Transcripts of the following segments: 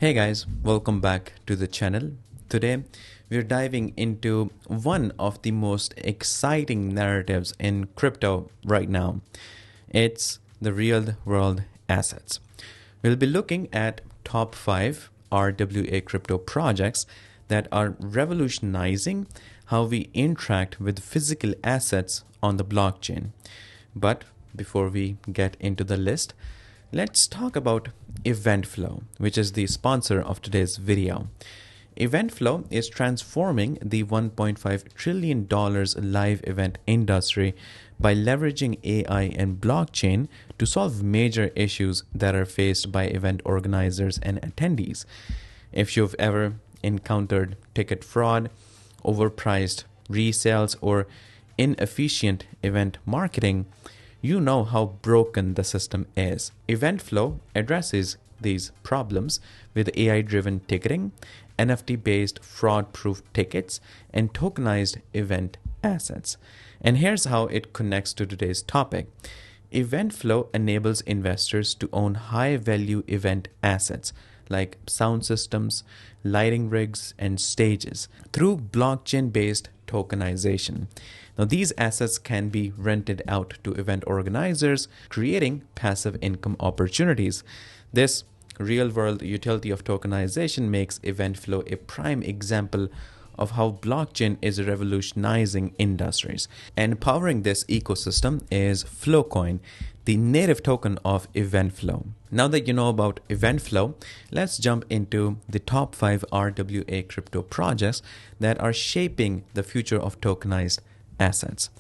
Hey guys, welcome back to the channel. Today we're diving into one of the most exciting narratives in crypto right now. It's the real world assets. We'll be looking at top 5 RWA crypto projects that are revolutionizing how we interact with physical assets on the blockchain. But before we get into the list, let's talk about Eventflow, which is the sponsor of today's video. Eventflow is transforming the $1.5 trillion live event industry by leveraging AI and blockchain to solve major issues that are faced by event organizers and attendees. If you've ever encountered ticket fraud, overpriced resales, or inefficient event marketing, you know how broken the system is. Eventflow addresses these problems with AI-driven ticketing, NFT-based fraud-proof tickets, and tokenized event assets. And here's how it connects to today's topic. Eventflow enables investors to own high-value event assets like sound systems, lighting rigs, and stages through blockchain-based tokenization. Now, these assets can be rented out to event organizers, creating passive income opportunities. This real-world utility of tokenization makes Eventflow a prime example of how blockchain is revolutionizing industries. And powering this ecosystem is Flowcoin, the native token of Eventflow. Now that you know about Eventflow, let's jump into the top 5 RWA crypto projects that are shaping the future of tokenized assets.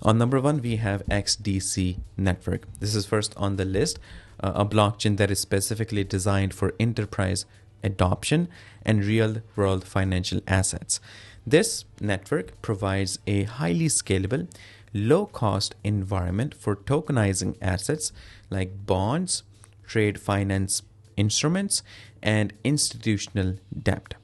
On number 1, we have XDC Network. This is first on the list, a blockchain that is specifically designed for enterprise adoption and real-world financial assets. This network provides a highly scalable, low-cost environment for tokenizing assets like bonds, trade finance instruments, and institutional debt.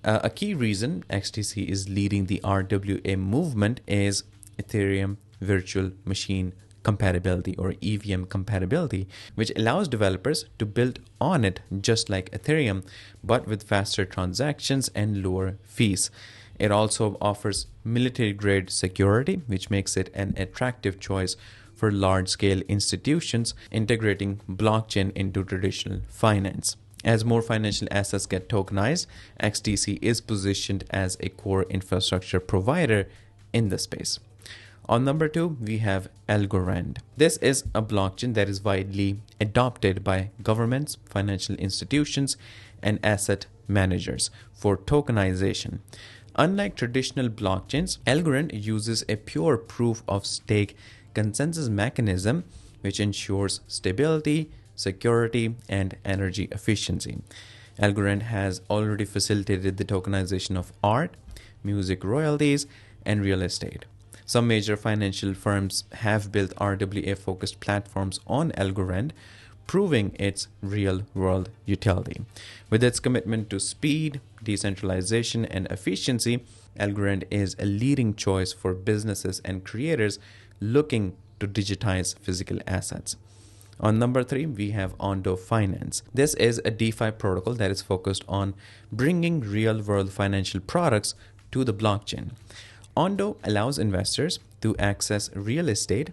A key reason XDC is leading the RWA movement is Ethereum Virtual Machine Compatibility, or EVM compatibility, which allows developers to build on it just like Ethereum, but with faster transactions and lower fees. It also offers military-grade security, which makes it an attractive choice for large-scale institutions integrating blockchain into traditional finance. As more financial assets get tokenized, XDC is positioned as a core infrastructure provider in the space. On number 2, we have Algorand. This is a blockchain that is widely adopted by governments, financial institutions, and asset managers for tokenization. Unlike traditional blockchains, Algorand uses a pure proof of stake consensus mechanism which ensures stability, security, and energy efficiency. Algorand has already facilitated the tokenization of art, music royalties, and real estate. Some major financial firms have built RWA-focused platforms on Algorand, proving its real-world utility. With its commitment to speed, decentralization, and efficiency, Algorand is a leading choice for businesses and creators looking to digitize physical assets. On number 3, we have Ondo Finance. This is a DeFi protocol that is focused on bringing real-world financial products to the blockchain. Ondo allows investors to access real estate,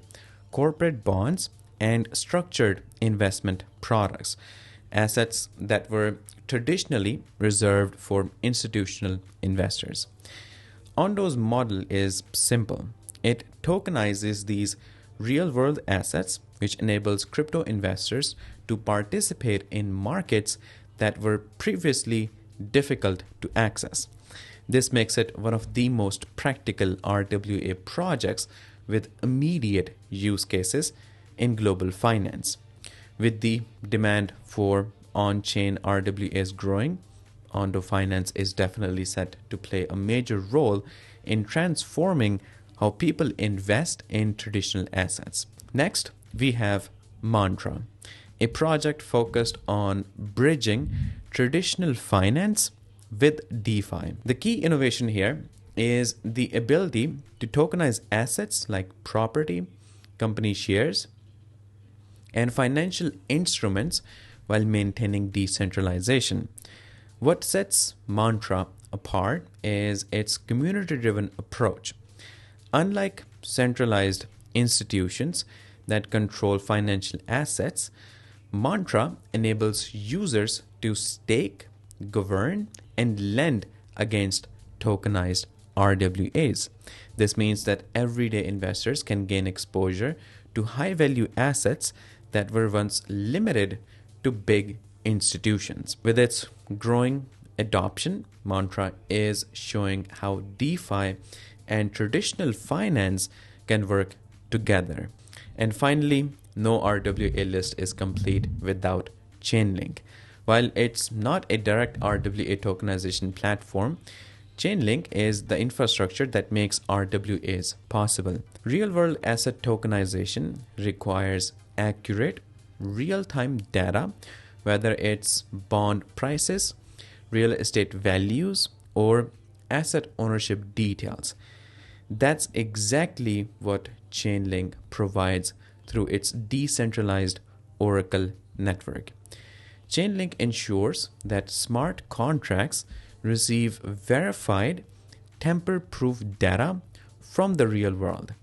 corporate bonds, and structured investment products, assets that were traditionally reserved for institutional investors. Ondo's model is simple. It tokenizes these real-world assets, which enables crypto investors to participate in markets that were previously difficult to access. This makes it one of the most practical RWA projects with immediate use cases in global finance. With the demand for on-chain RWAs growing, Ondo Finance is definitely set to play a major role in transforming how people invest in traditional assets. Next, we have Mantra, a project focused on bridging traditional finance with DeFi. The key innovation here is the ability to tokenize assets like property, company shares, and financial instruments while maintaining decentralization. What sets Mantra apart is its community-driven approach. Unlike centralized institutions that control financial assets, Mantra enables users to stake, govern, and lend against tokenized RWAs. This means that everyday investors can gain exposure to high-value assets that were once limited to big institutions. With its growing adoption, Mantra is showing how DeFi and traditional finance can work together. And finally, no RWA list is complete without Chainlink. While it's not a direct RWA tokenization platform, Chainlink is the infrastructure that makes RWAs possible. Real-world asset tokenization requires accurate, real-time data, whether it's bond prices, real estate values, or asset ownership details. That's exactly what Chainlink provides through its decentralized Oracle network. Chainlink ensures that smart contracts receive verified, tamper-proof data from the real world.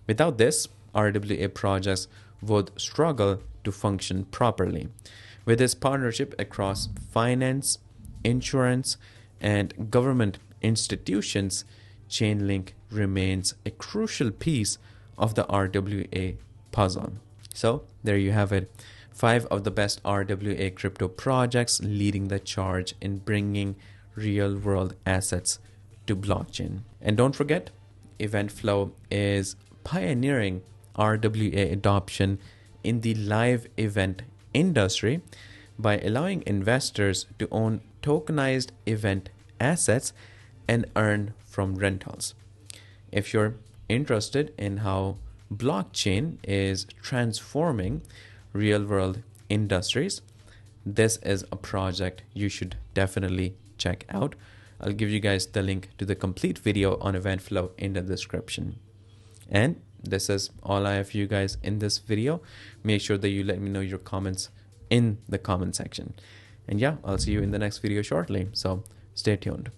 Without this, RWA projects would struggle to function properly. With its partnership across finance, insurance, and government institutions, Chainlink remains a crucial piece of the RWA puzzle. So there you have it. 5 of the best RWA crypto projects leading the charge in bringing real-world assets to blockchain. And don't forget, Eventflow is pioneering RWA adoption in the live event industry by allowing investors to own tokenized event assets and earn from rentals. If you're interested in how blockchain is transforming real-world industries, this is a project you should definitely check out. I'll give you guys the link to the complete video on Eventflow in the description. And this is all I have for you guys in this video. Make sure that you let me know your comments in the comment section. And yeah, I'll see you in the next video shortly. So stay tuned.